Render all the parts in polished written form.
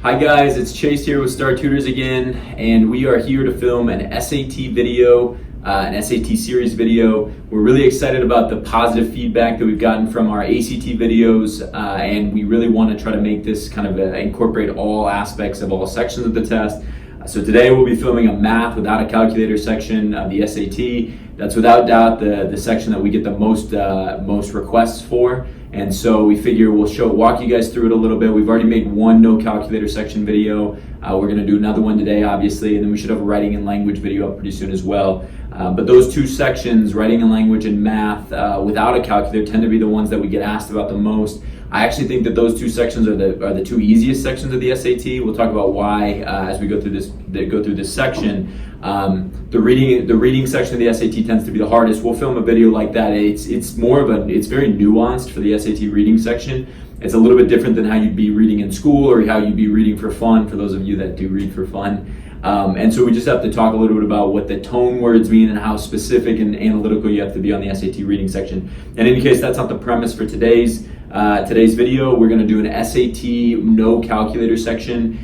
Hi guys, it's Chase here with Star Tutors again, and we are here to film an SAT video, an SAT series video. We're really excited about the positive feedback that we've gotten from our ACT videos, and we really want to try to make this kind of incorporate all aspects of all sections of the test. So today we'll be filming a math without a calculator section of the SAT. That's without doubt the section that we get the most requests for. And so we figure we'll walk you guys through it a little bit. We've already made one no calculator section video. We're going to do another one today, obviously, and then we should have a writing and language video up pretty soon as well. But those two sections, writing and language and math, without a calculator, tend to be the ones that we get asked about the most. I actually think that those two sections are the two easiest sections of the SAT. We'll talk about why as we go through this section. The reading section of the SAT tends to be the hardest. We'll film a video like that. It's very nuanced for the SAT reading section. It's a little bit different than how you'd be reading in school or how you'd be reading for fun, for those of you that do read for fun. And so we just have to talk a little bit about what the tone words mean and how specific and analytical you have to be on the SAT reading section. In any case, that's not the premise for today's video. We're going to do an SAT no calculator section.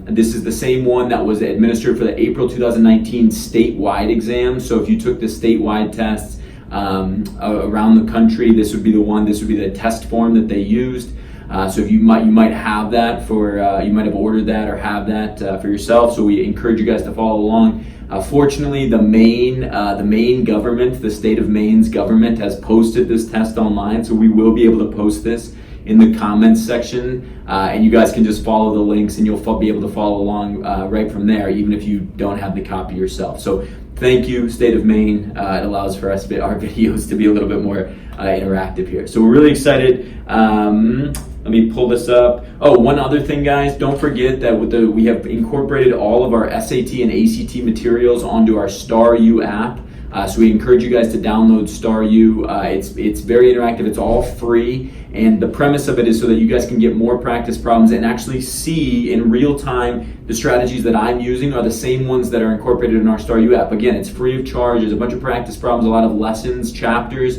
This is the same one that was administered for the April 2019 statewide exam. So if you took the statewide tests around the country, this would be the one. This would be the test form that they used. So if you might have that for you might have ordered that or have that for yourself. So we encourage you guys to follow along. Fortunately, the Maine government, the state of Maine's government, has posted this test online, so we will be able to post this in the comments section, and you guys can just follow the links, and you'll be able to follow along right from there, even if you don't have the copy yourself. So thank you, state of Maine. It allows for us our videos to be a little bit more interactive here. So we're really excited. Let me pull this up. Oh, one other thing, guys, don't forget that we have incorporated all of our SAT and ACT materials onto our Star U app. So we encourage you guys to download Star U. It's very interactive. It's all free, and the premise of it is so that you guys can get more practice problems and actually see in real time the strategies that I'm using are the same ones that are incorporated in our Star U app. Again, it's free of charge. There's a bunch of practice problems, a lot of lessons, chapters,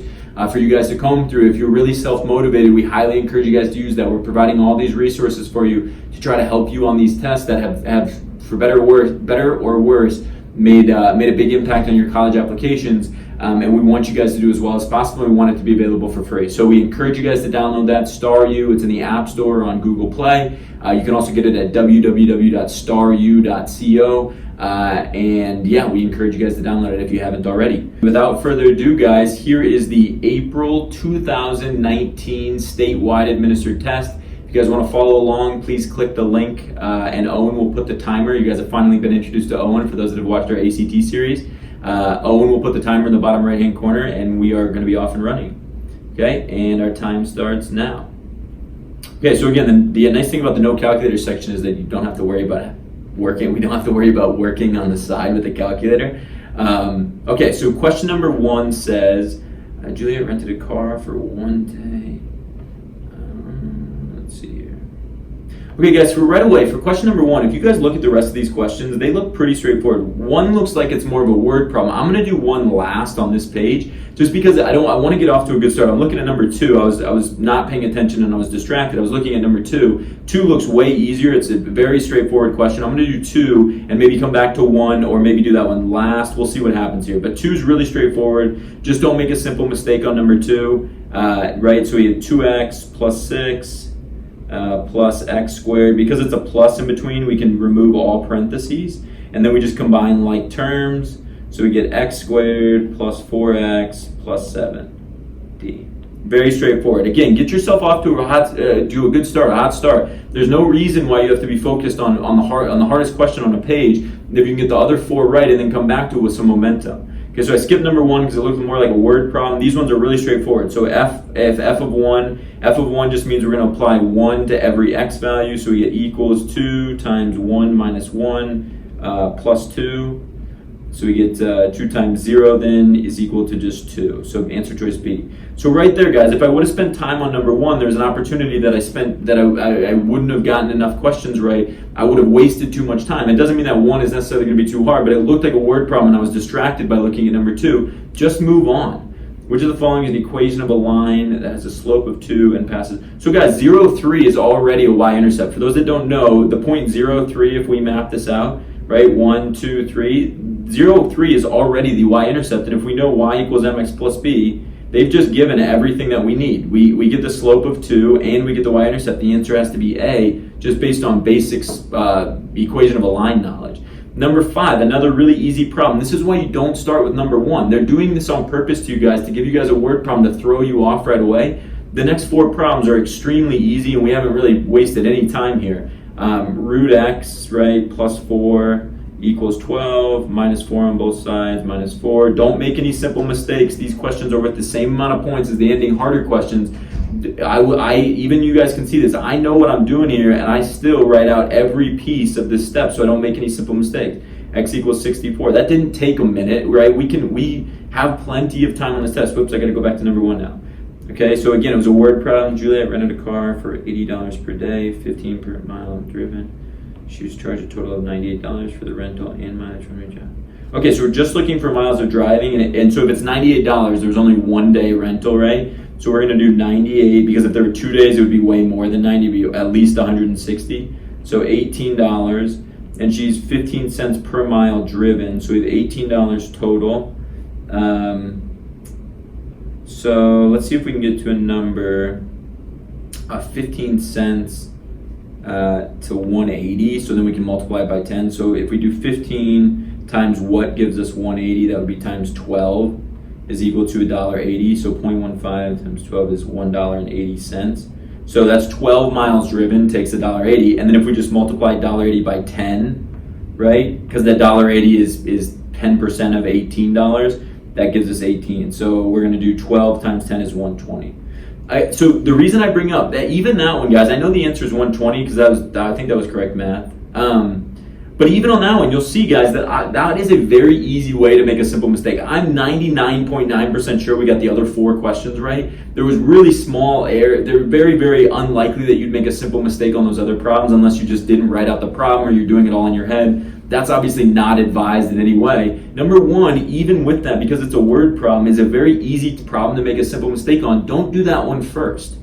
for you guys to comb through. If you're really self-motivated, we highly encourage you guys to use that. We're providing all these resources for you to try to help you on these tests that have for better or worse, made a big impact on your college applications. And we want you guys to do as well as possible. We want it to be available for free. So we encourage you guys to download that, Star U. It's in the App Store or on Google Play. You can also get it at www.staru.co. And yeah, we encourage you guys to download it if you haven't already. Without further ado, guys, here is the April 2019 statewide administered test. If you guys want to follow along, please click the link, and Owen will put the timer. You guys have finally been introduced to Owen for those that have watched our ACT series. Owen will put the timer in the bottom right hand corner, and we are going to be off and running. Okay, and our time starts now. Okay, so again, the nice thing about the no calculator section is that you don't have to worry about working. We don't have to worry about working on the side with the calculator. Okay, so question number 1 says, Juliet rented a car for one day. Let's see here. Okay, guys, so right away, for question number 1, if you guys look at the rest of these questions, they look pretty straightforward. One looks like it's more of a word problem. I'm going to do one last on this page, just because I want to get off to a good start. I'm looking at number 2. I was not paying attention and I was distracted. I was looking at number 2. 2 looks way easier. It's a very straightforward question. I'm going to do 2 and maybe come back to 1, or maybe do that one last. We'll see what happens here. But 2 is really straightforward. Just don't make a simple mistake on number 2. Right? So we have 2x plus 6 plus x squared. Because it's a plus in between, we can remove all parentheses. And then we just combine like terms. So we get x squared plus 4x plus 7d. Very straightforward. Again, get yourself off to a good start, a hot start. There's no reason why you have to be focused on the hardest question on a page if you can get the other 4 right and then come back to it with some momentum. Okay, so I skipped number 1 because it looks more like a word problem. These ones are really straightforward. So f of 1 just means we're going to apply 1 to every x value. So we get equals 2 times 1 minus 1 plus 2. So we get 2 times 0 then is equal to just 2. So answer choice B. So right there, guys, if I would have spent time on number 1, there's an opportunity that I wouldn't have gotten enough questions right. I would have wasted too much time. It doesn't mean that 1 is necessarily going to be too hard, but it looked like a word problem and I was distracted by looking at number 2. Just move on. Which of the following is an equation of a line that has a slope of 2 and passes? So guys, 0, 3 is already a y-intercept. For those that don't know, the point 0, 3, if we map this out, right, 1, 2, 3, 0, 3 is already the y-intercept. And if we know y equals mx plus b, they've just given everything that we need. We get the slope of 2 and we get the y-intercept. The answer has to be A, just based on basics equation of a line knowledge. Number 5, another really easy problem. This is why you don't start with number 1. They're doing this on purpose to you guys, to give you guys a word problem to throw you off right away. The next 4 problems are extremely easy, and we haven't really wasted any time here. Root x, right, plus 4 equals 12, minus 4 on both sides, minus 4. Don't make any simple mistakes. These questions are worth the same amount of points as the ending harder questions. Even you guys can see this. I know what I'm doing here, and I still write out every piece of this step so I don't make any simple mistakes. X equals 64. That didn't take a minute, right? We have plenty of time on this test. Whoops, I got to go back to number 1 now. Okay, so again, it was a word problem. Juliet rented a car for $80 per day, 15 per mile driven. She was charged a total of $98 for the rental and mileage from her job. Okay, so we're just looking for miles of driving, and so if it's $98, there's only 1 day rental, right? So we're going to do 98, because if there were 2 days, it would be way more than 90, it would be at least 160. So $18, and she's 15 cents per mile driven, so we have $18 total. So let's see if we can get to a number of 15 cents to 180, so then we can multiply it by 10. So if we do 15 times what gives us 180, that would be times 12 is equal to $1.80. So 0.15 times 12 is $1.80. So that's 12 miles driven, takes $1.80. And then if we just multiply $1.80 by 10, right? Because that $1.80 is 10% of $18, that gives us 18. So we're going to do 12 times 10 is 120. So the reason I bring up that, even that one, guys, I know the answer is 120 because I think that was correct math. But even on that one, you'll see, guys, that that is a very easy way to make a simple mistake. I'm 99.9% sure we got the other 4 questions right. There was really small error. They're very, very unlikely that you'd make a simple mistake on those other problems unless you just didn't write out the problem or you're doing it all in your head. That's obviously not advised in any way. Number 1, even with that, because it's a word problem, is a very easy problem to make a simple mistake on. Don't do that one first.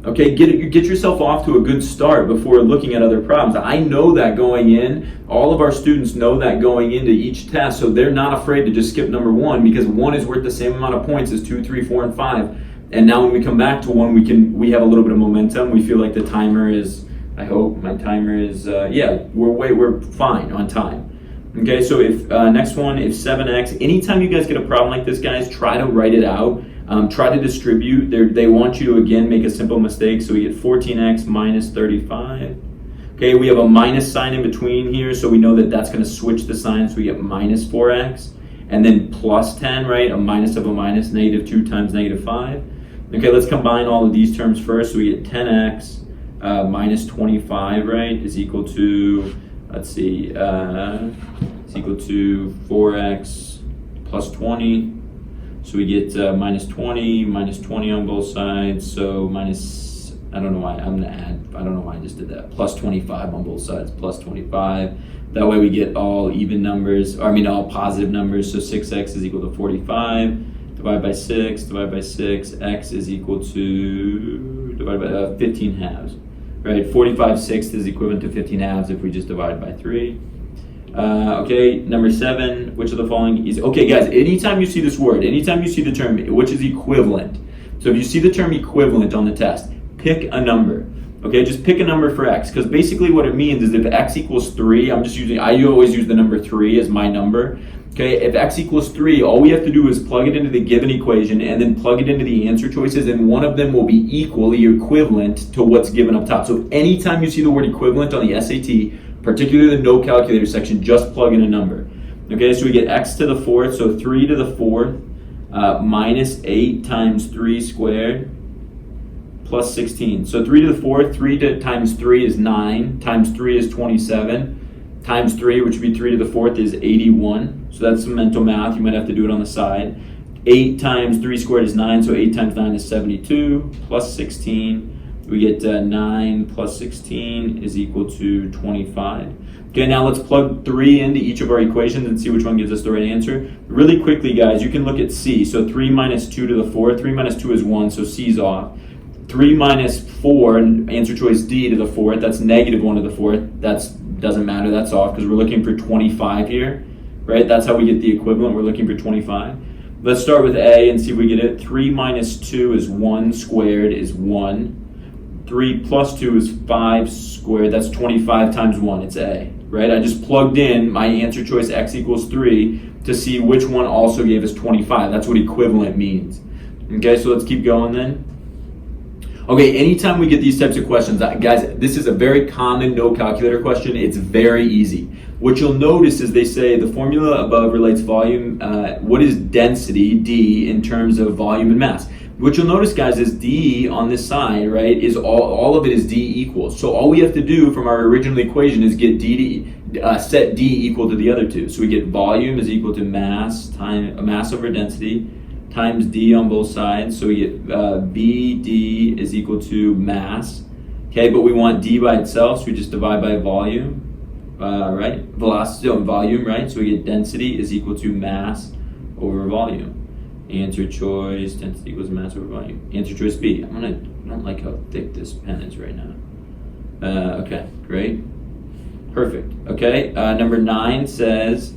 Okay, get yourself off to a good start before looking at other problems. I know that going in. All of our students know that going into each test, so they're not afraid to just skip number 1 because 1 is worth the same amount of points as 2, 3, 4, and 5. And now when we come back to 1, we have a little bit of momentum. We feel like the timer is, I hope my timer is, we're fine on time. Okay, so if next one, if 7x, anytime you guys get a problem like this, guys, try to write it out. Try to distribute. They want you to, again, make a simple mistake. So we get 14x minus 35. Okay, we have a minus sign in between here, so we know that that's going to switch the sign, so we get minus 4x. And then plus 10, right? A minus of a minus, negative 2 times negative 5. Okay, let's combine all of these terms first. So we get 10x minus 25, right, is equal to, let's see, it's equal to 4x plus 20. So we get minus 20 on both sides, so minus, I don't know why I just did that, plus 25 on both sides, plus 25. That way we get all even numbers, all positive numbers, so 6x is equal to 45, divide by 6, x is equal to, divided by 15 halves, right? 45 sixths is equivalent to 15 halves if we just divide by 3. Okay, number 7, which of the following is, okay guys, anytime you see this word, anytime you see the term which is equivalent, so if you see the term equivalent on the test, pick a number. Okay, just pick a number for x, because basically what it means is if x equals 3, I always use the number 3 as my number. Okay, if x equals 3, all we have to do is plug it into the given equation and then plug it into the answer choices, and one of them will be equally equivalent to what's given up top. So anytime you see the word equivalent on the SAT, particularly the no calculator section, just plug in a number. Okay, so we get x to the 4th, so 3 to the 4th, minus 8 times 3 squared, plus 16. So 3 to the 4th, 3 times 3 is 9, times 3 is 27, times 3, which would be 3 to the 4th, is 81. So that's some mental math. You might have to do it on the side. 8 times 3 squared is 9, so 8 times 9 is 72, plus 16 We get 9 plus 16 is equal to 25. Okay, now let's plug 3 into each of our equations and see which one gives us the right answer. Really quickly, guys, you can look at C. So 3 minus 2 to the 4th. 3 minus 2 is 1, so C's off. 3 minus 4, answer choice D to the 4th. That's negative 1 to the 4th. That doesn't matter. That's off because we're looking for 25 here, right? That's how we get the equivalent. We're looking for 25. Let's start with A and see if we get it. 3 minus 2 is 1 squared is 1. 3 plus 2 is 5 squared. That's 25 times 1. It's A, right? I just plugged in my answer choice X equals 3 to see which one also gave us 25. That's what equivalent means. Okay, so let's keep going then. Okay, anytime we get these types of questions, guys, this is a very common no calculator question. It's very easy. What you'll notice is they say the formula above relates volume, what is density, D, in terms of volume and mass. What you'll notice, guys, is D on this side, right, is all of it is D equals. So all we have to do from our original equation is get set D equal to the other two. So we get volume is equal to mass over density times D on both sides. So we get BD is equal to mass. Okay, but we want D by itself, so we just divide by volume, right? Velocity on volume, right? So we get density is equal to mass over volume. Answer choice, density equals mass over volume. Answer choice B. I don't like how thick this pen is right now. Okay, great. Perfect. Okay, number 9 says,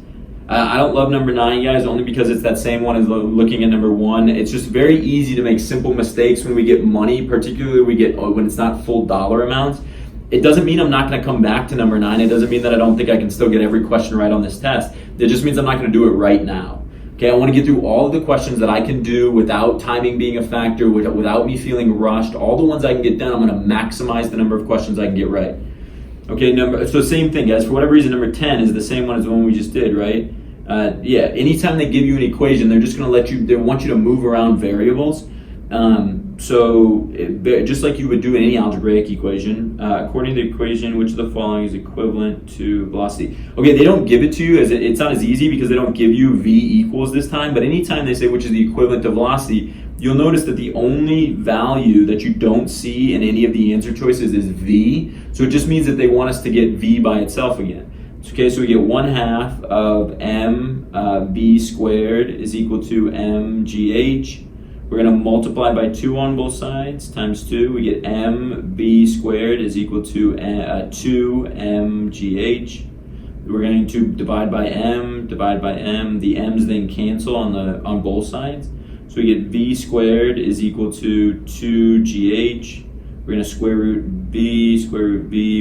I don't love number 9, guys, only because it's that same one as looking at number 1. It's just very easy to make simple mistakes when we get money, particularly when it's not full dollar amounts. It doesn't mean I'm not going to come back to number 9. It doesn't mean that I don't think I can still get every question right on this test. It just means I'm not going to do it right now. Okay, I want to get through all of the questions that I can do without timing being a factor, without me feeling rushed. All the ones I can get done, I'm going to maximize the number of questions I can get right. Okay, so same thing, guys. For whatever reason, number 10 is the same one as the one we just did, right? Yeah, anytime they give you an equation, they're just going to they want you to move around variables. Just like you would do in any algebraic equation, according to the equation, which of the following is equivalent to velocity? Okay, they don't give it to you, it's not as easy because they don't give you V equals this time, but anytime they say which is the equivalent to velocity, you'll notice that the only value that you don't see in any of the answer choices is V, so it just means that they want us to get V by itself again. Okay, so we get 1/2 of mb squared is equal to mgh. We're going to multiply by 2 on both sides, times 2. We get mb squared is equal to 2mgh. We're going to divide by m. The m's then cancel on both sides. So we get v squared is equal to 2gh. We're going to square root b.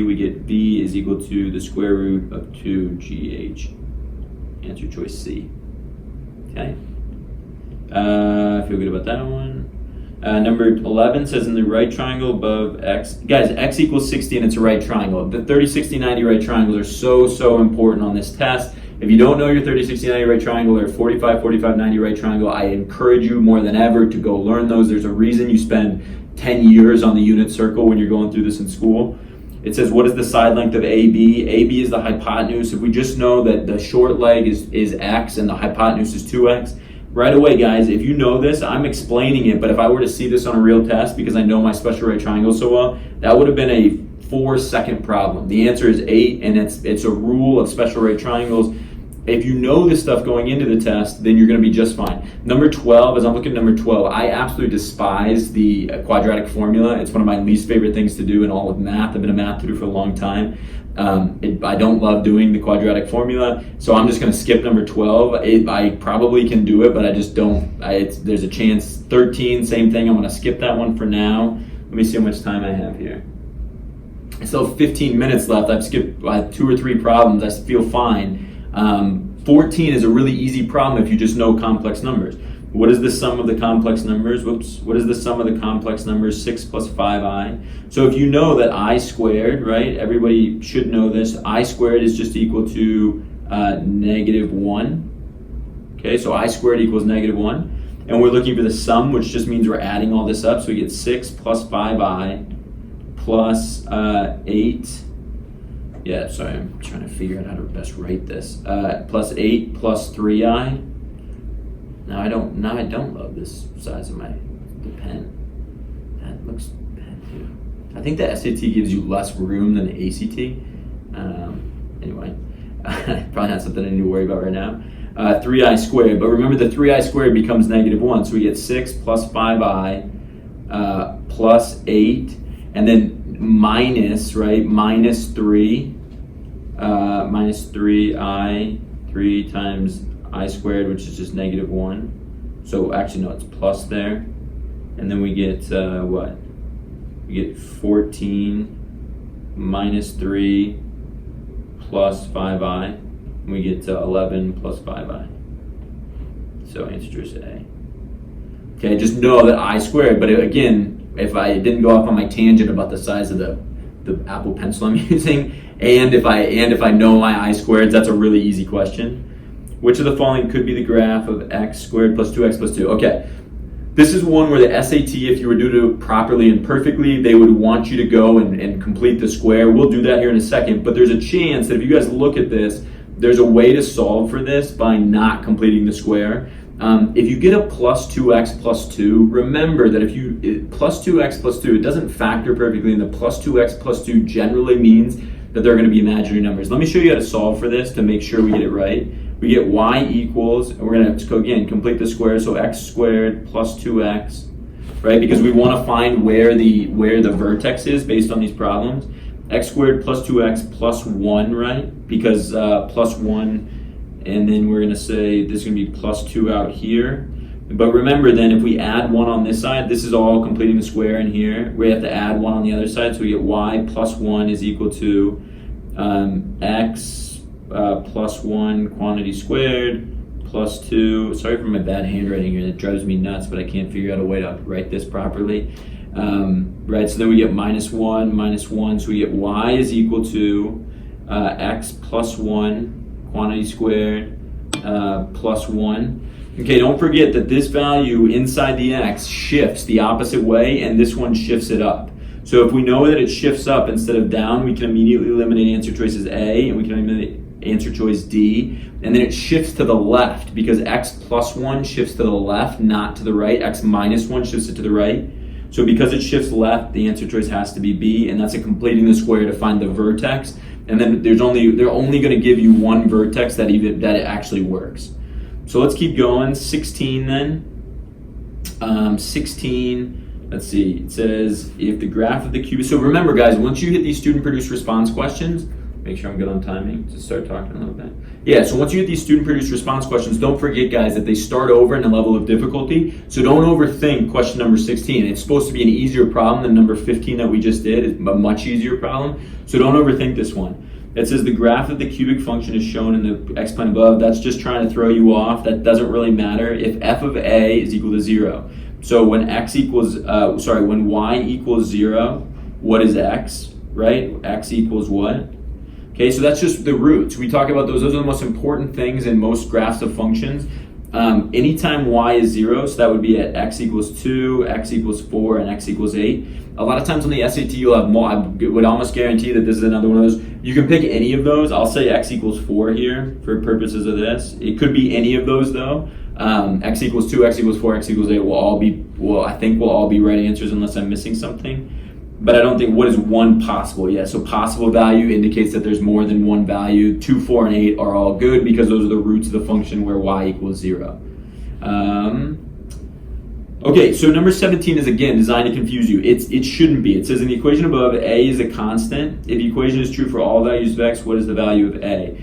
We get v is equal to the square root of 2gh. Answer choice C. Okay. I feel good about that one. Number 11 says in the right triangle above x. Guys, x equals 60 and it's a right triangle. The 30, 60, 90 right triangles are so important on this test. If you don't know your 30, 60, 90 right triangle or 45, 45, 90 right triangle, I encourage you more than ever to go learn those. There's a reason you spend 10 years on the unit circle when you're going through this in school. It says, what is the side length of AB? AB is the hypotenuse. If we just know that the short leg is x and the hypotenuse is 2x, right away, guys, if you know this, I'm explaining it, but if I were to see this on a real test, because I know my special right triangle so well, that would have been a 4-second problem. The answer is 8, and it's a rule of special right triangles. If you know this stuff going into the test, then you're going to be just fine. Number 12, as I'm looking at number 12, I absolutely despise the quadratic formula. It's one of my least favorite things to do in all of math. I've been a math tutor for a long time. I don't love doing the quadratic formula, so I'm just going to skip number 12. I probably can do it, but I just don't. There's a chance. 13, same thing. I'm going to skip that one for now. Let me see how much time I have here. I still have 15 minutes left. I've skipped 2 or 3 problems. I feel fine. 14 is a really easy problem if you just know complex numbers. What is the sum of the complex numbers? What is the sum of the complex numbers? 6 plus 5i. So if you know that I squared, right? Everybody should know this. I squared is just equal to -1. Okay, so I squared equals -1. And we're looking for the sum, which just means we're adding all this up. So we get 6 plus 5i plus 8. Yeah, sorry, I'm trying to figure out how to best write this. Plus 8 plus 3i. Now I don't love this size of the pen. That looks bad too. I think the SAT gives you less room than the ACT. Anyway, probably not something I need to worry about right now. 3i squared, but remember the 3i squared becomes -1, so we get 6 plus 5i plus 8, and then minus, right, minus 3, minus 3i, 3 times I squared, which is just -1. So actually, no, it's plus there. And then we get, what? We get 14 minus 3 plus 5i. And we get 11 plus 5i. So answer choice A. Okay, just know that I squared, but again, if I didn't go off on my tangent about the size of the Apple Pencil I'm using, and if I know my I squareds, that's a really easy question. Which of the following could be the graph of x squared plus 2x plus 2? Okay, this is one where the SAT, if you were to do it properly and perfectly, they would want you to go and complete the square. We'll do that here in a second, but there's a chance that if you guys look at this, there's a way to solve for this by not completing the square. If you get a plus 2x plus 2, remember that if you, plus 2x plus 2, it doesn't factor perfectly, and the plus 2x plus 2 generally means that they're going to be imaginary numbers. Let me show you how to solve for this to make sure we get it right. We get y equals, and we're going to go again, complete the square, so x squared plus 2x, right? Because we want to find where the vertex is based on these problems. X squared plus 2x plus 1, right? Because plus 1, and then we're going to say this is going to be plus 2 out here. But remember then, if we add 1 on this side, this is all completing the square in here. We have to add 1 on the other side, so we get y plus 1 is equal to x plus 1 quantity squared plus 2. Sorry for my bad handwriting here, that drives me nuts, but I can't figure out a way to write this properly. Right, so then we get -1, so we get y is equal to x plus 1 quantity squared plus 1. Okay, don't forget that this value inside the x shifts the opposite way, and this one shifts it up. So if we know that it shifts up instead of down, we can immediately eliminate answer choices A, and we can eliminate answer choice D, and then it shifts to the left because x plus 1 shifts to the left, not to the right. X minus 1 shifts it to the right. So because it shifts left, the answer choice has to be B, and that's a completing the square to find the vertex. And then they're only going to give you one vertex that it actually works. So let's keep going. 16 then. 16. Let's see. It says if the graph of the cube. So remember, guys, once you hit these student-produced response questions, make sure I'm good on timing to start talking a little bit. Yeah, so once you hit these student-produced response questions, don't forget, guys, that they start over in a level of difficulty. So don't overthink question number 16. It's supposed to be an easier problem than number 15 that we just did. It's a much easier problem. So don't overthink this one. It says the graph of the cubic function is shown in the x-plane above. That's just trying to throw you off. That doesn't really matter if f of a is equal to 0. So when when y equals 0, what is x, right? X equals what? Okay, so that's just the roots. We talk about those. Those are the most important things in most graphs of functions. Anytime y is 0, so that would be at x equals 2, x equals 4, and x equals 8. A lot of times on the SAT, you'll have more. I would almost guarantee that this is another one of those. You can pick any of those. I'll say x equals 4 here for purposes of this. It could be any of those though. X equals 2, x equals 4, x equals 8 I think will all be right answers unless I'm missing something. But I don't think, what is one possible? Yeah, so possible value indicates that there's more than one value. 2, 4, and 8 are all good because those are the roots of the function where y equals 0. Okay, so number 17 is again designed to confuse you. It shouldn't be. It says in the equation above, a is a constant. If the equation is true for all values of x, what is the value of a?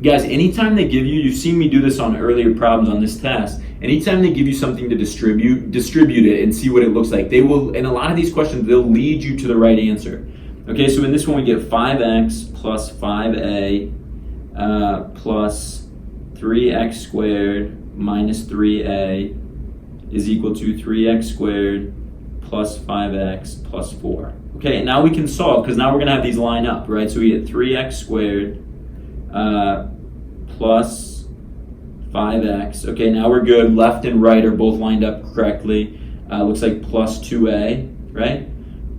Guys, anytime they give you, you've seen me do this on earlier problems on this test, anytime they give you something to distribute it and see what it looks like. They will, in a lot of these questions, they'll lead you to the right answer. Okay, so in this one we get 5x plus 5a plus 3x squared minus 3a is equal to 3x squared plus 5x plus 4. Okay, and now we can solve because now we're going to have these line up, right? So we get 3x squared plus 5x. Okay, now we're good. Left and right are both lined up correctly. Looks like plus 2a, right,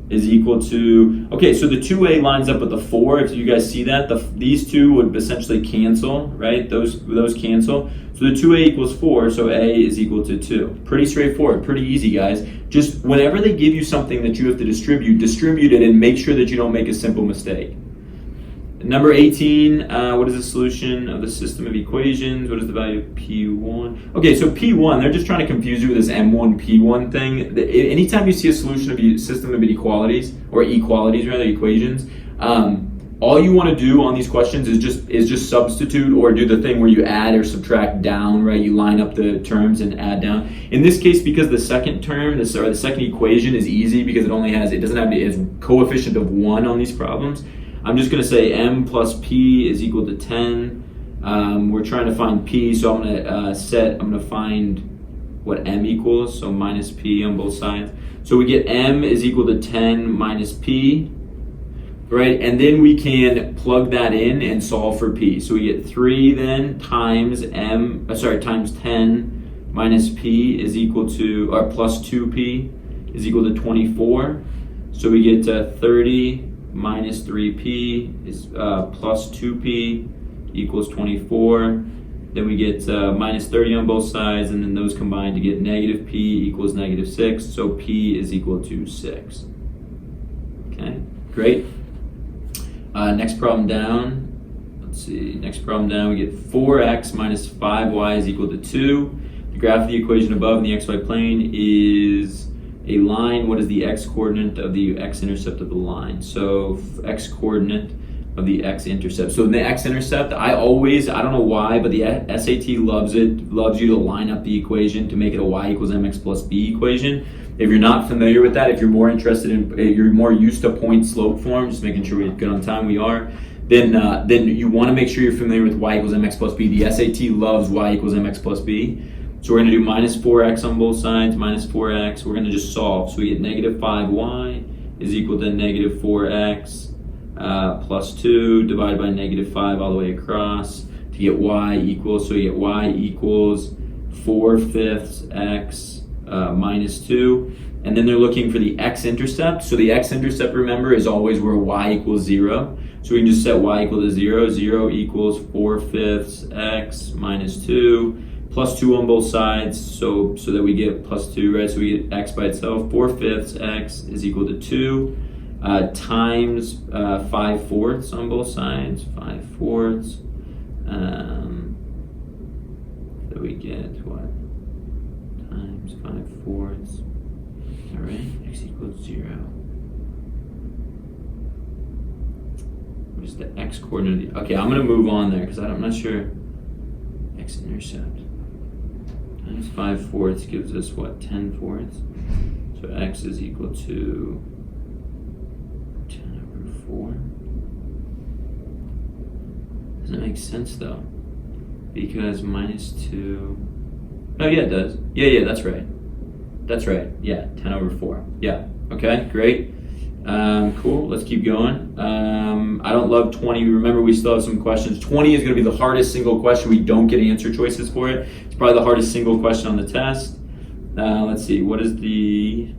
is equal to, okay, so the 2a lines up with the 4. If you guys see that, these two would essentially cancel, right? Those cancel. So the 2a equals 4, so a is equal to 2. Pretty straightforward, pretty easy, guys. just whenever they give you something that you have to distribute it and make sure that you don't make a simple mistake. Number 18, what is the solution of the system of equations? What is the value of P1? Okay, so P1, they're just trying to confuse you with this M1, P1 thing. Anytime you see a solution of a system of equalities, or equations, all you want to do on these questions is just substitute or do the thing where you add or subtract down, right? You line up the terms and add down. In this case, because the second term, the second equation is easy because it doesn't have a coefficient of 1 on these problems. I'm just going to say m plus p is equal to 10. We're trying to find p, so I'm going to find what m equals, so minus p on both sides. So we get m is equal to 10 minus p, right? And then we can plug that in and solve for p. So we get 3 then times times 10 minus p is equal to, or plus 2p is equal to 24. So we get 30 minus 3p is plus 2p equals 24. Then we get minus 30 on both sides, and then those combine to get negative p equals negative 6. So p is equal to 6. Okay, great. Next problem down. Let's see. Next problem down, we get 4x minus 5y is equal to 2. The graph of the equation above in the xy plane is a line. What is the x-coordinate of the x-intercept of the line? So x-coordinate of the x-intercept. So in the x-intercept, I don't know why, but the SAT loves you to line up the equation to make it a y equals mx plus b equation. If you're not familiar with that, if you're more interested you're more used to point slope form, just making sure we're good on time, we are, then you want to make sure you're familiar with y equals mx plus b. The SAT loves y equals mx plus b. So we're going to do minus 4x on both sides, minus 4x. We're going to just solve. So we get negative 5y is equal to negative 4x plus 2 divided by negative 5 all the way across to get y equals. So we get y equals 4/5 x minus 2. And then they're looking for the x-intercept. So the x-intercept, remember, is always where y equals 0. So we can just set y equal to 0. 0 equals 4/5 x minus 2. Plus 2 on both sides, so that we get plus 2, right? So we get x by itself. 4/5 x is equal to 2 times 5/4 on both sides. 5/4. So we get what? Times 5/4. All right, x equals 0. What is the x-coordinate? Okay, I'm going to move on there because I'm not sure. X-intercept. Times 5/4 gives us what? 10/4. So x is equal to 10/4. Doesn't make sense though, because minus 2. Oh yeah, it does. Yeah, that's right. That's right. Yeah, 10/4. Yeah. Okay, great. Cool. Let's keep going. I don't love 20. Remember, we still have some questions. 20 is going to be the hardest single question. We don't get answer choices for it. It's probably the hardest single question on the test. Let's see. What is the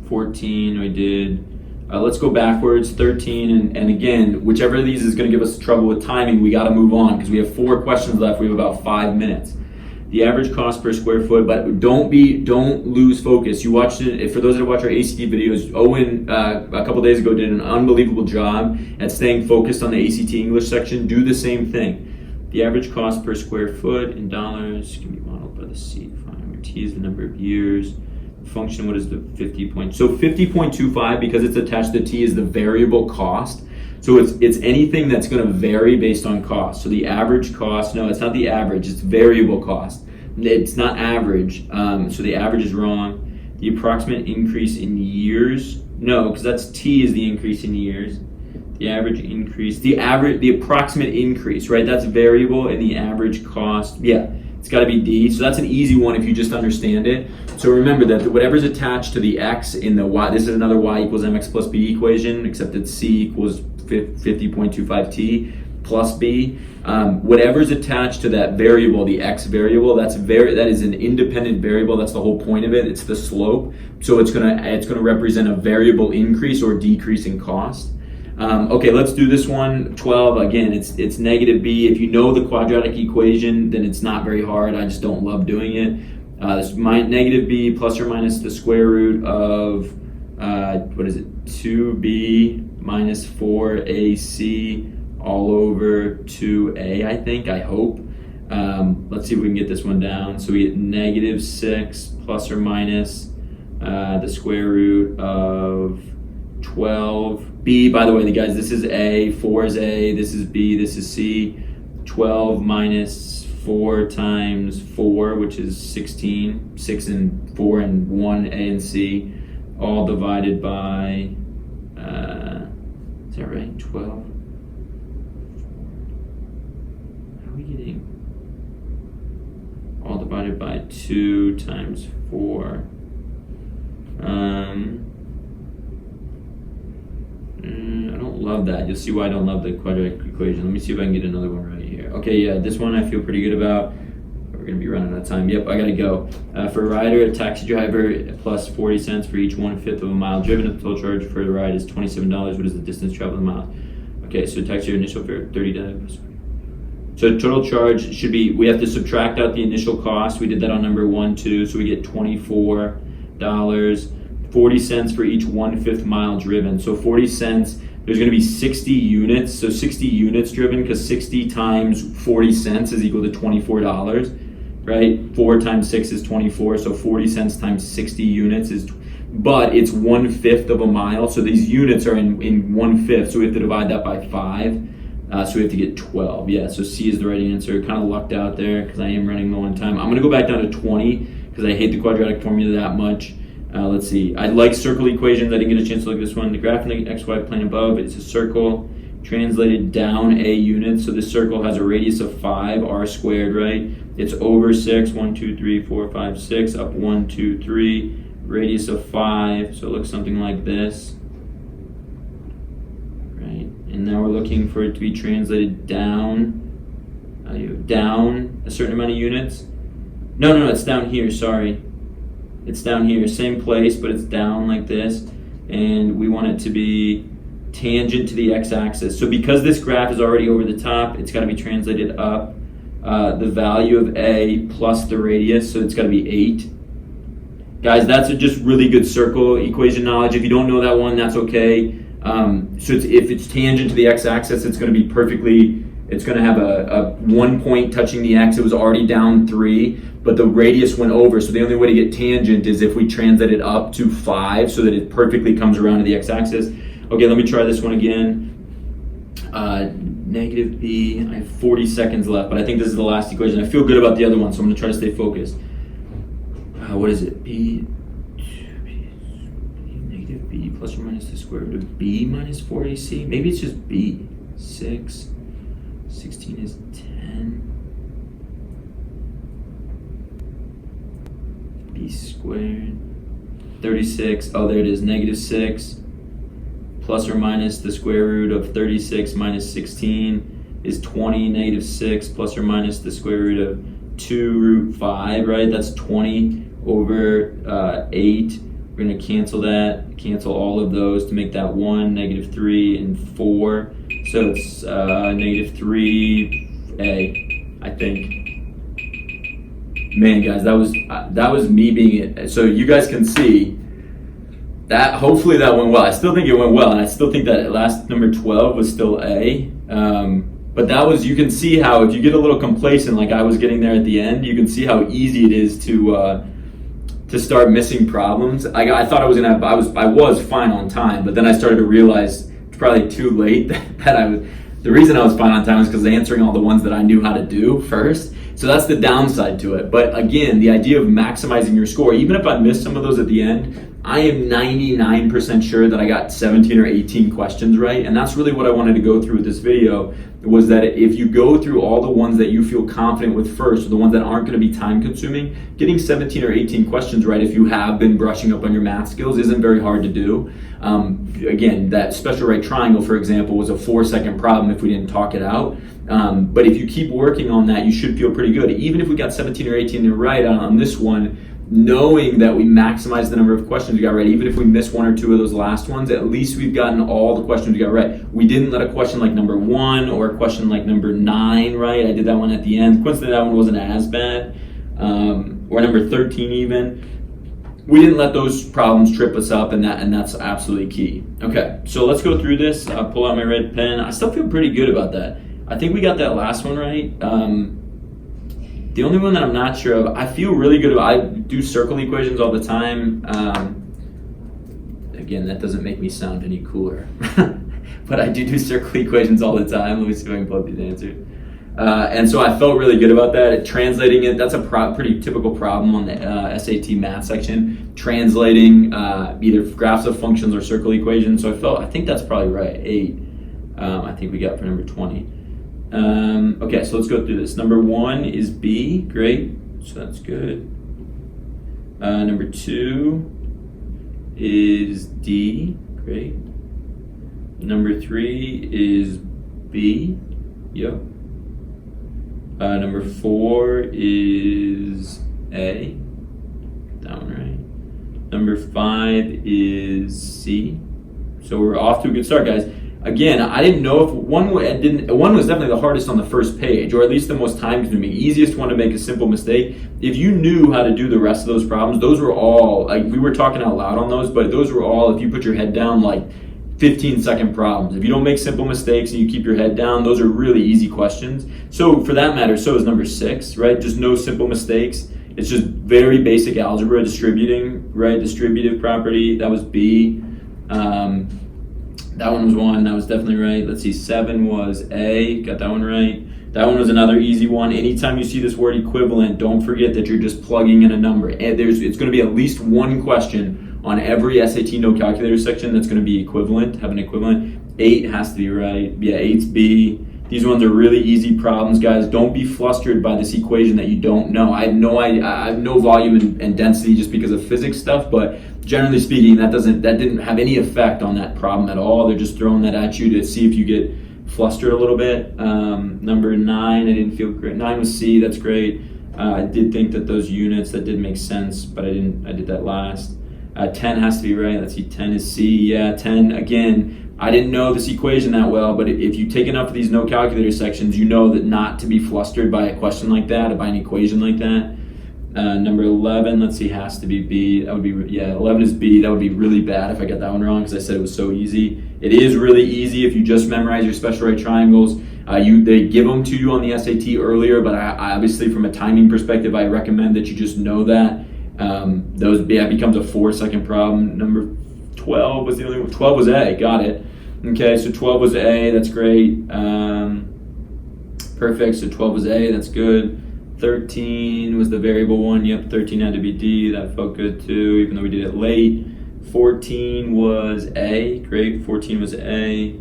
14 we did? Let's go backwards. 13. And again, whichever of these is going to give us trouble with timing, we got to move on because we have 4 questions left. We have about 5 minutes. The average cost per square foot, but don't lose focus. You watched it. For those that watch our ACT videos, Owen a couple days ago did an unbelievable job at staying focused on the ACT English section. Do the same thing. The average cost per square foot in dollars can be modeled by the C function, where T is the number of years. The function, what is the 50 point? So 50.25, because it's attached to T, is the variable cost. So it's anything that's going to vary based on cost. So the average cost, no, it's not the average, it's variable cost. It's not average, so the average is wrong. The approximate increase in years, no, because that's T is the increase in years. The average increase, the approximate increase, right? That's variable, and the average cost, yeah, it's got to be D. So that's an easy one if you just understand it. So remember that whatever's attached to the x in the y, this is another y equals mx plus b equation, except that c equals 50.25t plus b. Whatever's attached to that variable, the x variable, that is an independent variable. That's the whole point of it. It's the slope. So it's gonna represent a variable increase or decrease in cost. Okay, let's do this one. 12, again, it's negative b. If you know the quadratic equation, then it's not very hard. I just don't love doing it. This is negative b plus or minus the square root of, 2b minus 4ac all over 2a, I hope. Let's see if we can get this one down. So we get negative 6 plus or minus the square root of 12. B, by the way, guys, this is A, 4 is A, this is B, this is C. 12 minus 4 times 4, which is 16. 6 and 4 and 1, A and C, all divided by, is that right? 12? How are we getting? All divided by 2 times 4. I don't love that. You'll see why I don't love the quadratic equation. Let me see if I can get another one right here. Okay, yeah, this one I feel pretty good about. We're going to be running out of time. Yep, I got to go. For a rider, a taxi driver, plus 40 cents for each 1/5 of a mile driven. The total charge for the ride is $27. What is the distance traveled in miles? Okay, so taxi initial fare, $30. So total charge should be, we have to subtract out the initial cost. We did that on number 1, 2, so we get $24. 40 cents for each 1/5 mile driven. So 40 cents, there's going to be 60 units. So 60 units driven, because 60 times 40 cents is equal to $24, right? 4 times 6 is 24. So 40 cents times 60 units is, but it's 1/5 of a mile. So these units are in 1/5. So we have to divide that by 5. So we have to get 12. Yeah, so C is the right answer. Kind of lucked out there because I am running low on time. I'm going to go back down to 20 because I hate the quadratic formula that much. Let's see. I like circle equations. I didn't get a chance to look at this one. The graph in the XY plane above, it's a circle translated down a unit. So this circle has a radius of 5, r squared, right? It's over 6, 1, 2, 3, 4, 5, 6, up 1, 2, 3, radius of 5. So it looks something like this. Right? And now we're looking for it to be translated down a certain amount of units. No, it's down here, sorry. It's down here, same place, but it's down like this. And we want it to be tangent to the x-axis. So because this graph is already over the top, it's got to be translated up. The value of A plus the radius, so it's got to be 8. Guys, that's just really good circle equation knowledge. If you don't know that one, that's okay. So if it's tangent to the x-axis, it's going to be perfectly, it's going to have a 1 point touching the x. It was already down 3, but the radius went over. So the only way to get tangent is if we translate it up to 5 so that it perfectly comes around to the x-axis. Okay, let me try this one again. Negative b, I have 40 seconds left, but I think this is the last equation. I feel good about the other one, so I'm going to try to stay focused. What is it? B negative b plus or minus the square root of b minus 4ac. Maybe it's just b. 6. 16 is 10. B squared. 36. Oh, there it is. Negative 6 plus or minus the square root of 36 minus 16 is 20. Negative 6 plus or minus the square root of 2 root 5, right? That's 20 over 8. We're going to cancel that, cancel all of those to make that 1, negative 3, and 4. So it's negative 3a, I think. Man, guys, that was me being it. So you guys can see that. Hopefully that went well. I still think it went well, and I still think that last number 12 was still A. But that was, you can see how if you get a little complacent, like I was getting there at the end, you can see how easy it is to start missing problems. I thought I was gonna have, I was fine on time, but then I started to realize it's probably too late that I was. The reason I was fine on time is because answering all the ones that I knew how to do first. So that's the downside to it. But again, the idea of maximizing your score, even if I missed some of those at the end, I am 99% sure that I got 17 or 18 questions right. And that's really what I wanted to go through with this video, was that if you go through all the ones that you feel confident with first, or the ones that aren't going to be time consuming, getting 17 or 18 questions right if you have been brushing up on your math skills isn't very hard to do. Again, that special right triangle, for example, was a 4-second problem if we didn't talk it out. But if you keep working on that, you should feel pretty good. Even if we got 17 or 18 right on this one, knowing that we maximized the number of questions we got right, even if we missed 1 or 2 of those last ones, at least we've gotten all the questions we got right. We didn't let a question like number 1 or a question like number 9 right. I did that one at the end. Coincidentally, that one wasn't as bad. or number 13 even. We didn't let those problems trip us up, and that's absolutely key. Okay, so let's go through this. I'll pull out my red pen. I still feel pretty good about that. I think we got that last one right. The only one that I'm not sure of, I feel really good about, I do circle equations all the time. Again, that doesn't make me sound any cooler. But I do circle equations all the time. Let me see if I can plug these answers. And so I felt really good about that. Translating it, that's a pretty typical problem on the SAT math section. Translating either graphs of functions or circle equations. So I think that's probably right, 8. I think we got for number 20. Okay, so let's go through this. Number 1 is B, great, so that's good. Number 2 is D, great. Number 3 is B, yep. Number 4 is A, that one right. Number 5 is C. So we're off to a good start, guys. Again, I didn't know if one was definitely the hardest on the first page, or at least the most time consuming, easiest one to make a simple mistake. If you knew how to do the rest of those problems, those were all, like, we were talking out loud on those, but those were all, if you put your head down, like 15-second problems. If you don't make simple mistakes and you keep your head down, those are really easy questions. So for that matter, so is number 6, right? Just no simple mistakes. It's just very basic algebra, distributing, right? Distributive property, that was B. That one was 1, that was definitely right. Let's see, 7 was A, got that one right. That one was another easy one. Anytime you see this word equivalent, don't forget that you're just plugging in a number. And it's going to be at least one question on every SAT no calculator section that's going to be equivalent, have an equivalent. 8 has to be right. Yeah, 8's B. These ones are really easy problems, guys. Don't be flustered by this equation that you don't know. I have no volume and density just because of physics stuff, but generally speaking, that didn't have any effect on that problem at all. They're just throwing that at you to see if you get flustered a little bit. Number 9, I didn't feel great. 9 was C, that's great. I did think that those units, that did make sense, but I did that last. 10 has to be right. Let's see, 10 is C. Yeah, 10, again, I didn't know this equation that well, but if you take enough of these no calculator sections, you know that not to be flustered by a question like that, or by an equation like that. Number 11, let's see, has to be B. That would be, yeah, 11 is B. That would be really bad if I got that one wrong, because I said it was so easy. It is really easy if you just memorize your special right triangles. They give them to you on the SAT earlier, but I obviously from a timing perspective, I recommend that you just know that. That becomes a 4-second problem. Number 12 was the only one. 12 was A, got it. Okay, so 12 was A, that's great. Perfect, so 12 was A, that's good. 13 was the variable one, yep, 13 had to be D, that felt good too, even though we did it late. 14 was A, great, 14 was A.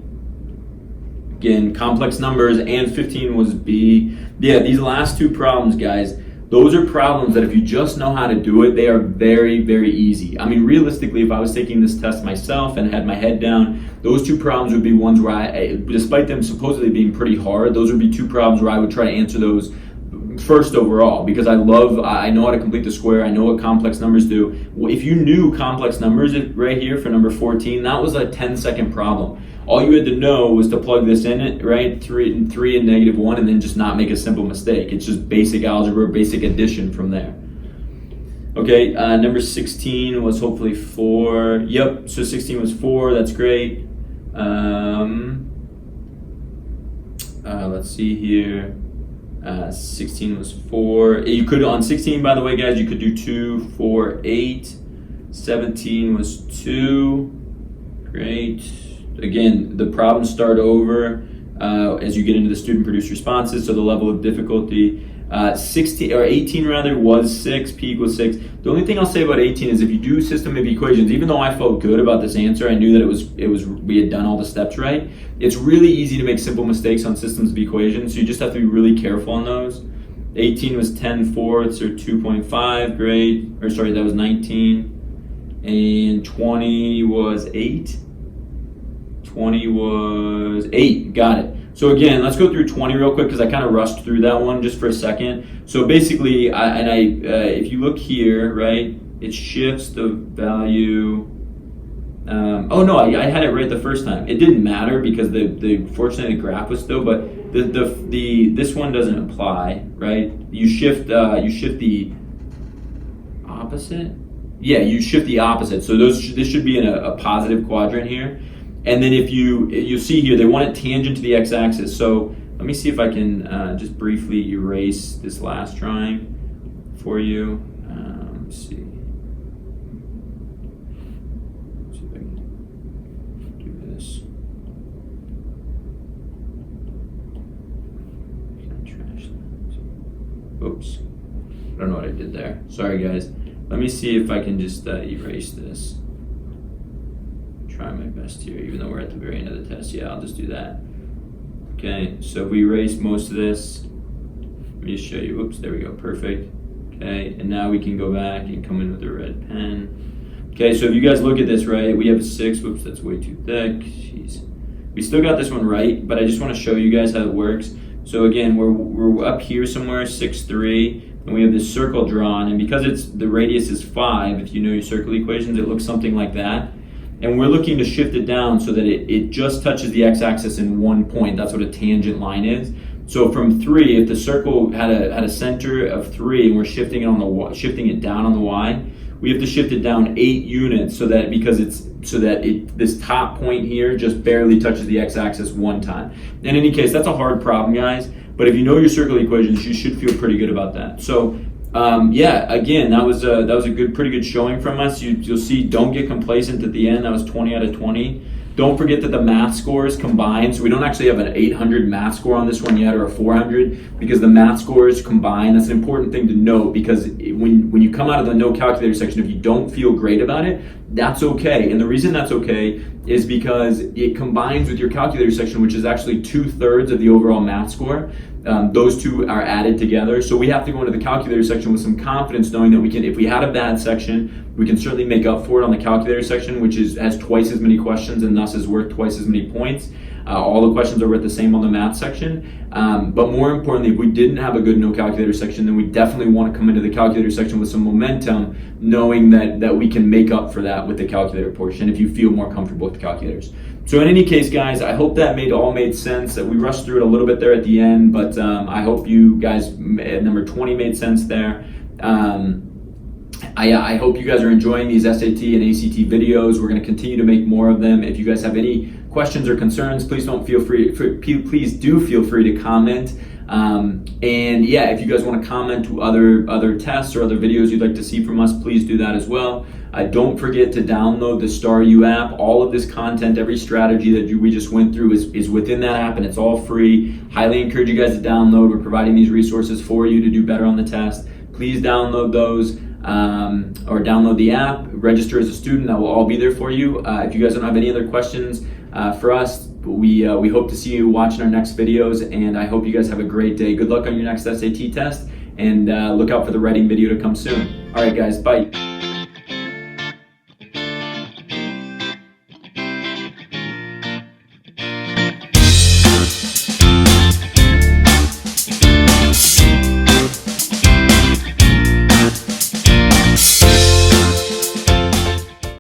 Again, complex numbers, and 15 was B. Yeah, these last two problems, guys, those are problems that if you just know how to do it, they are very, very easy. I mean, realistically, if I was taking this test myself and had my head down, those two problems would be ones where despite them supposedly being pretty hard, those would be two problems where I would try to answer those first overall, because I know how to complete the square, I know what complex numbers do. If you knew complex numbers right here for number 14, that was a 10-second problem. All you had to know was to plug this in, right? 3 and -1, and then just not make a simple mistake. It's just basic algebra, basic addition from there. Okay, number 16 was hopefully 4. Yep, so 16 was 4, that's great. Let's see here. 16 was 4. You could, on 16, by the way, guys, you could do 2, 4, 8. 17 was 2. Great. Again, the problems start over as you get into the student-produced responses, so the level of difficulty. 18 rather was 6, P equals 6. The only thing I'll say about 18 is if you do system of equations, even though I felt good about this answer, I knew that we had done all the steps right. It's really easy to make simple mistakes on systems of equations, so you just have to be really careful on those. 18 was 10/4 or 2.5, great. Or sorry, that was 19. And 20 was 8. 20 was 8, got it. So again, let's go through 20 real quick because I kind of rushed through that one just for a second. So basically, if you look here, right, it shifts the value. Oh no, I had it right the first time. It didn't matter because fortunately the graph was still, but this one doesn't apply, right? You shift the opposite. Yeah, you shift the opposite. So this should be in a positive quadrant here. And then if you see here, they want it tangent to the x-axis. So let me see if I can just briefly erase this last drawing for you. Let's see. Let's see if I can do this. Trash that. Oops. I don't know what I did there. Sorry, guys. Let me see if I can just erase this. Try my best here, even though we're at the very end of the test. Yeah, I'll just do that. Okay, so if we erase most of this, let me just show you. Oops, there we go, perfect. Okay, and now we can go back and come in with a red pen. Okay, so if you guys look at this, right, we have a 6. Whoops, that's way too thick. Jeez. We still got this one right, but I just want to show you guys how it works. So again, we're up here somewhere, 6, 3. And we have this circle drawn, and because the radius is 5, if you know your circle equations, it looks something like that. And we're looking to shift it down so that it just touches the x-axis in one point. That's what a tangent line is. So from 3, if the circle had a center of 3, and we're shifting it down on the y, we have to shift it down 8 units so that this top point here just barely touches the x-axis one time. In any case, that's a hard problem, guys. But if you know your circle equations, you should feel pretty good about that. So yeah, again, that was a pretty good showing from us. You'll see, don't get complacent at the end. That was 20 out of 20. Don't forget that the math scores combined, so we don't actually have an 800 math score on this one yet, or a 400, because the math scores combined. That's an important thing to note, because when you come out of the no calculator section, if you don't feel great about it, that's okay. And the reason that's okay is because it combines with your calculator section, which is actually 2/3 of the overall math score. Those two are added together. So we have to go into the calculator section with some confidence, knowing that we can, if we had a bad section, we can certainly make up for it on the calculator section, which has twice as many questions and thus is worth twice as many points. All the questions are worth the same on the math section. But more importantly, if we didn't have a good no calculator section, then we definitely want to come into the calculator section with some momentum, knowing that we can make up for that with the calculator portion if you feel more comfortable with the calculators. So in any case, guys, I hope that all made sense. That we rushed through it a little bit there at the end, but I hope you guys, number 20 made sense there. I hope you guys are enjoying these SAT and ACT videos. We're going to continue to make more of them. If you guys have any questions or concerns, please do feel free to comment. And yeah, if you guys want to comment to other tests or other videos you'd like to see from us, please do that as well. Don't forget to download the Star U app. All of this content, every strategy that we just went through is within that app, and it's all free. Highly encourage you guys to download. We're providing these resources for you to do better on the test. Please download those. Or download the app, register as a student. That will all be there for you. If you guys don't have any other questions for us, we hope to see you watching our next videos, and I hope you guys have a great day. Good luck on your next SAT test, and look out for the writing video to come soon. All right, guys, bye.